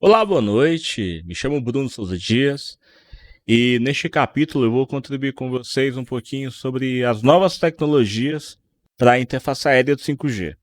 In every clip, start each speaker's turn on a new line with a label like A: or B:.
A: Olá, boa noite. Me chamo Bruno Souza Dias e neste capítulo eu vou contribuir com vocês um pouquinho sobre as novas tecnologias para a interface aérea do 5G.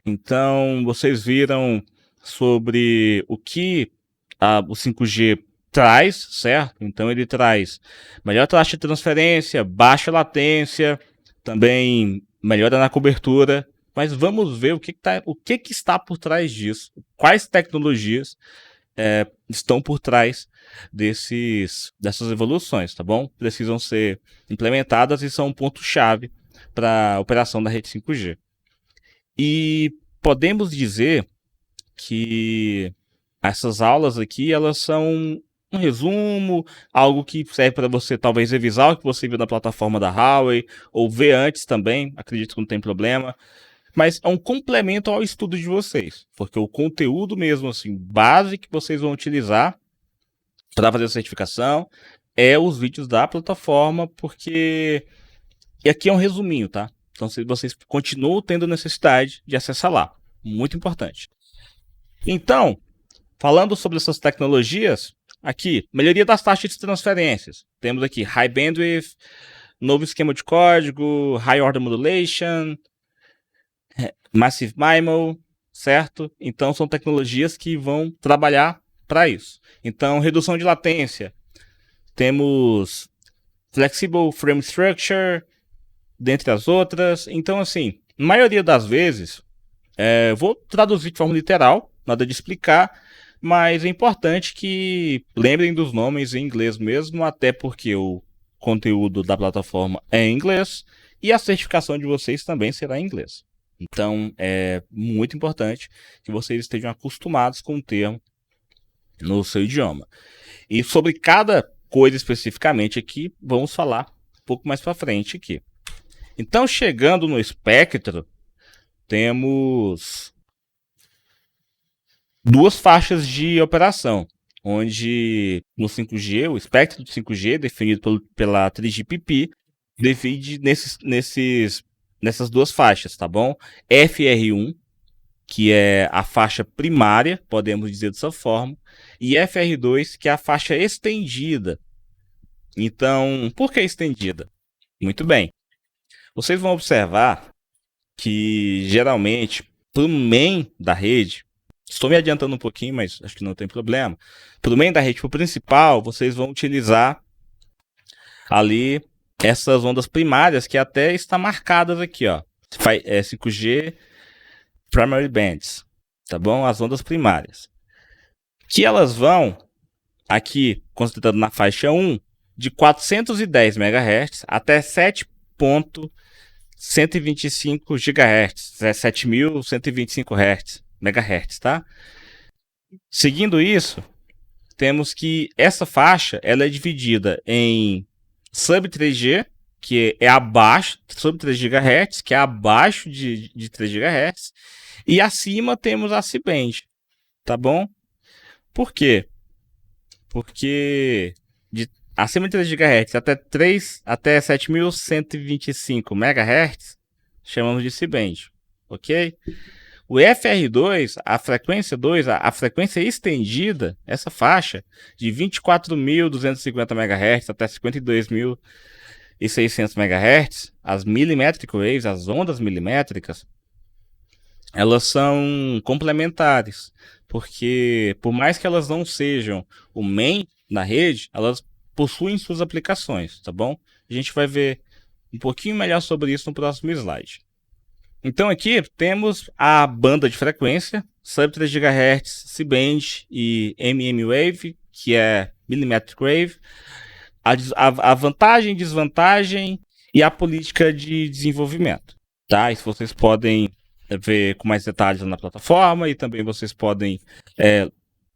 A: Então, vocês viram sobre o que o 5G traz, certo? Então, ele traz melhor taxa de transferência, baixa latência, também melhora na cobertura. Mas vamos ver o que está por trás disso, quais tecnologias estão por trás dessas evoluções, tá bom? Precisam ser implementadas e são um ponto-chave para a operação da rede 5G. E podemos dizer que essas aulas aqui, elas são um resumo, algo que serve para você talvez revisar o que você viu na plataforma da Huawei, ou ver antes também, acredito que não tem problema, mas é um complemento ao estudo de vocês, porque o conteúdo mesmo, assim, base que vocês vão utilizar para fazer a certificação é os vídeos da plataforma, porque e aqui é um resuminho, tá? Então, se vocês continuam tendo necessidade de acessar lá, muito importante. Então, falando sobre essas tecnologias, aqui, melhoria das taxas de transferências. Temos aqui High Bandwidth, novo esquema de código, High Order Modulation, Massive MIMO, certo? Então são tecnologias que vão trabalhar para isso. Então, redução de latência. Temos Flexible Frame Structure, dentre as outras. Então, assim, na maioria das vezes, vou traduzir de forma literal, nada de explicar, mas é importante que lembrem dos nomes em inglês mesmo, até porque o conteúdo da plataforma é em inglês e a certificação de vocês também será em inglês. Então, é muito importante que vocês estejam acostumados com o termo no seu idioma. E sobre cada coisa especificamente aqui, vamos falar um pouco mais para frente aqui. Então, chegando no espectro, temos duas faixas de operação, onde no 5G, o espectro do 5G, definido pela 3GPP, divide nessas duas faixas, tá bom? FR1, que é a faixa primária, podemos dizer dessa forma, e FR2, que é a faixa estendida. Então, por que estendida? Muito bem. Vocês vão observar que, geralmente, para o main da rede, estou me adiantando um pouquinho, mas acho que não tem problema. Para o main da rede, para o principal, vocês vão utilizar ali essas ondas primárias, que até está marcadas aqui, ó. 5G Primary Bands, tá bom? As ondas primárias. Que elas vão, aqui, considerando na faixa 1, de 410 MHz até 7.125 GHz, 7.125 MHz, tá? Seguindo isso, temos que essa faixa ela é dividida em sub 3G, que é abaixo, sub 3 GHz, que é abaixo de 3 GHz, e acima temos a C-band, tá bom? Por quê? Porque acima de 3 GHz até 7.125 MHz, chamamos de C-band, ok? O FR2, a frequência 2, a frequência estendida, essa faixa, de 24.250 MHz até 52.600 MHz, as millimetric waves, as ondas milimétricas, elas são complementares, porque por mais que elas não sejam o main na rede, elas possuem suas aplicações, tá bom? A gente vai ver um pouquinho melhor sobre isso no próximo slide. Então aqui temos a banda de frequência, sub 3 GHz, C-band e mmWave, que é millimetric wave, a vantagem, desvantagem e a política de desenvolvimento, tá? Isso vocês podem ver com mais detalhes na plataforma e também vocês podem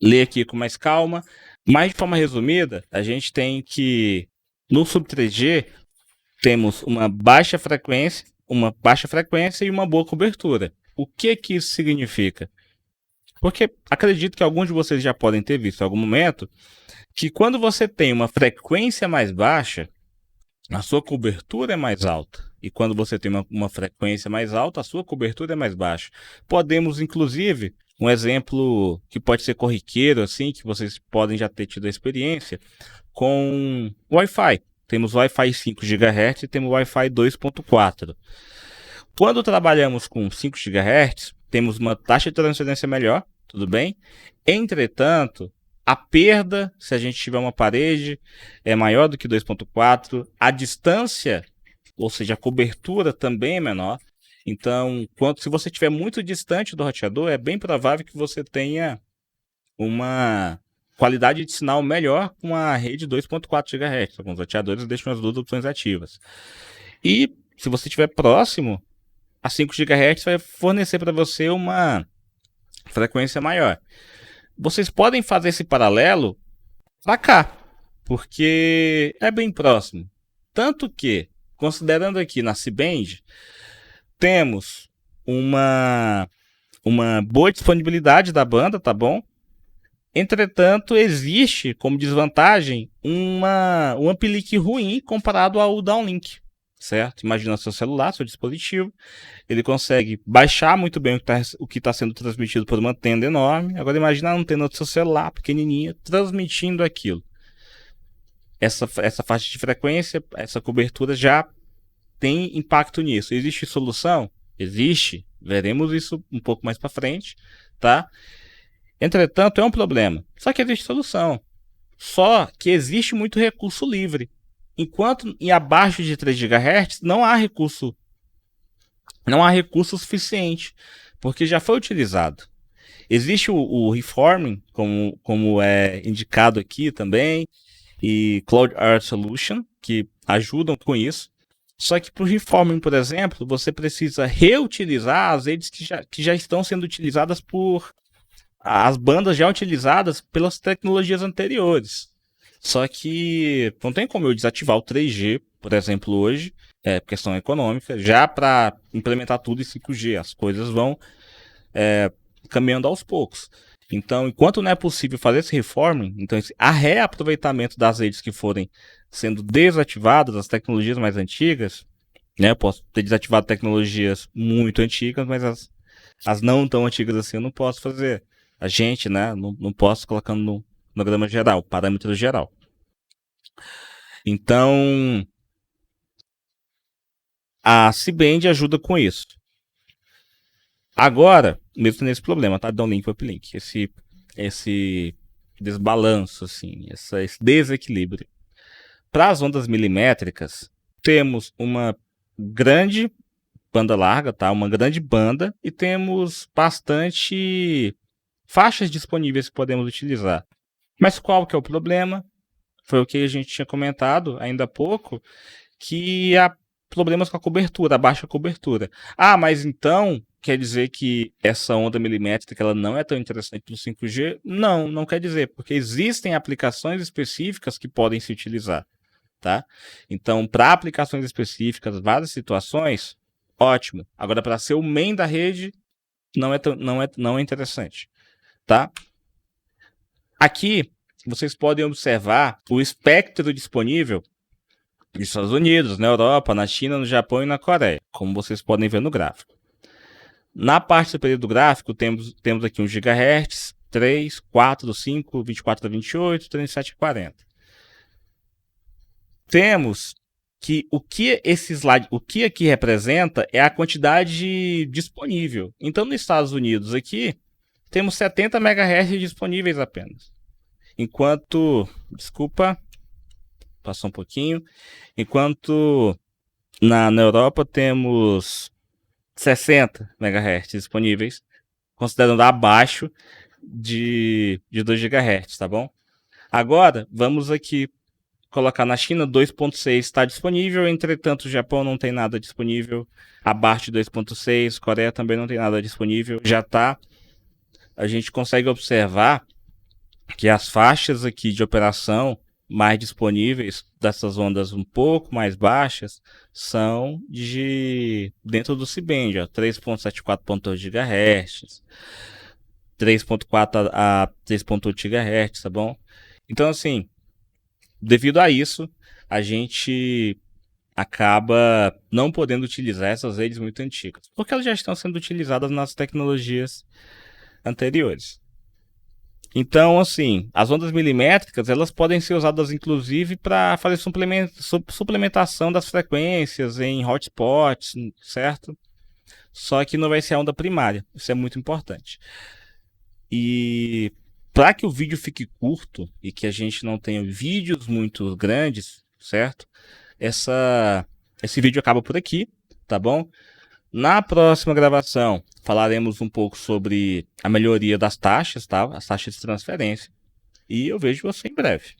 A: ler aqui com mais calma. Mas de forma resumida, a gente tem que no sub 3G temos uma baixa frequência e uma boa cobertura. O que isso significa? Porque acredito que alguns de vocês já podem ter visto em algum momento que quando você tem uma frequência mais baixa, a sua cobertura é mais alta. E quando você tem uma frequência mais alta, a sua cobertura é mais baixa. Podemos, inclusive, um exemplo que pode ser corriqueiro, assim, que vocês podem já ter tido a experiência, com Wi-Fi. Temos Wi-Fi 5 GHz e temos Wi-Fi 2.4. Quando trabalhamos com 5 GHz, temos uma taxa de transferência melhor, tudo bem? Entretanto, a perda, se a gente tiver uma parede, é maior do que 2.4. A distância, ou seja, a cobertura também é menor. Então, se você estiver muito distante do roteador, é bem provável que você tenha uma qualidade de sinal melhor com a rede 2.4 GHz. Alguns roteadores deixam as duas opções ativas. E se você estiver próximo, a 5 GHz vai fornecer para você uma frequência maior. Vocês podem fazer esse paralelo para cá, porque é bem próximo. Tanto que, considerando aqui na C-Band, temos uma boa disponibilidade da banda, tá bom? Entretanto, existe como desvantagem um uplink ruim comparado ao downlink, certo? Imagina seu celular, seu dispositivo, ele consegue baixar muito bem o que está sendo transmitido por uma antena enorme. Agora imagina a antena do seu celular, pequenininha, transmitindo aquilo. Essa faixa de frequência, essa cobertura já tem impacto nisso. Existe solução? Existe. Veremos isso um pouco mais para frente, tá? Entretanto, é um problema. Só que existe solução. Só que existe muito recurso livre. Enquanto em abaixo de 3 GHz não há recurso suficiente, porque já foi utilizado. Existe o reforming, como é indicado aqui também, e Cloud Earth Solution, que ajudam com isso. Só que para o reforming, por exemplo, você precisa reutilizar as redes que já estão sendo utilizadas por as bandas já utilizadas pelas tecnologias anteriores. Só que não tem como eu desativar o 3G, por exemplo, hoje, por questão econômica, já para implementar tudo em 5G. As coisas vão caminhando aos poucos. Então, enquanto não é possível fazer esse reforming, então a reaproveitamento das redes que forem sendo desativadas, as tecnologias mais antigas, né? Eu posso ter desativado tecnologias muito antigas, mas as não tão antigas assim eu não posso fazer. A gente, né? Não posso colocando no programa geral, parâmetro geral. Então, a C-Band ajuda com isso. Agora, mesmo nesse problema, tá? Downlink e uplink. Esse desbalanço, assim, esse desequilíbrio. Para as ondas milimétricas, temos uma grande banda larga, tá? Uma grande banda, e temos bastante faixas disponíveis que podemos utilizar. Mas qual que é o problema? Foi o que a gente tinha comentado ainda há pouco, que há problemas com a cobertura, a baixa cobertura. Ah, mas então quer dizer que essa onda milimétrica ela não é tão interessante para o 5G? Não, não quer dizer, porque existem aplicações específicas que podem se utilizar, tá? Então, para aplicações específicas, várias situações, ótimo. Agora, para ser o main da rede, não é interessante, tá? Aqui, vocês podem observar o espectro disponível nos Estados Unidos, na Europa, na China, no Japão e na Coreia, como vocês podem ver no gráfico. Na parte superior do gráfico, temos aqui 1 GHz, 3, 4, 5, 24 a 28, 37 a 40. Temos que o que aqui representa é a quantidade disponível. Então, nos Estados Unidos aqui, temos 70 MHz disponíveis apenas. Enquanto, desculpa, passou um pouquinho. Enquanto na Europa temos 60 MHz disponíveis, considerando abaixo de 2 GHz, tá bom? Agora, vamos aqui colocar na China, 2.6 está disponível, entretanto o Japão não tem nada disponível, abaixo de 2.6, Coreia também não tem nada disponível, já está. A gente consegue observar que as faixas aqui de operação mais disponíveis dessas ondas um pouco mais baixas são dentro do C-Band, 3.74.2 GHz, 3.4 a 3.8 GHz, tá bom? Então, assim, devido a isso, a gente acaba não podendo utilizar essas redes muito antigas, porque elas já estão sendo utilizadas nas tecnologias anteriores. Então, assim, as ondas milimétricas, elas podem ser usadas, inclusive, para fazer suplementação das frequências em hotspots, certo? Só que não vai ser a onda primária. Isso é muito importante. E para que o vídeo fique curto e que a gente não tenha vídeos muito grandes, certo? Esse vídeo acaba por aqui, tá bom? Na próxima gravação, falaremos um pouco sobre a melhoria das taxas, tá? As taxas de transferência. E eu vejo você em breve.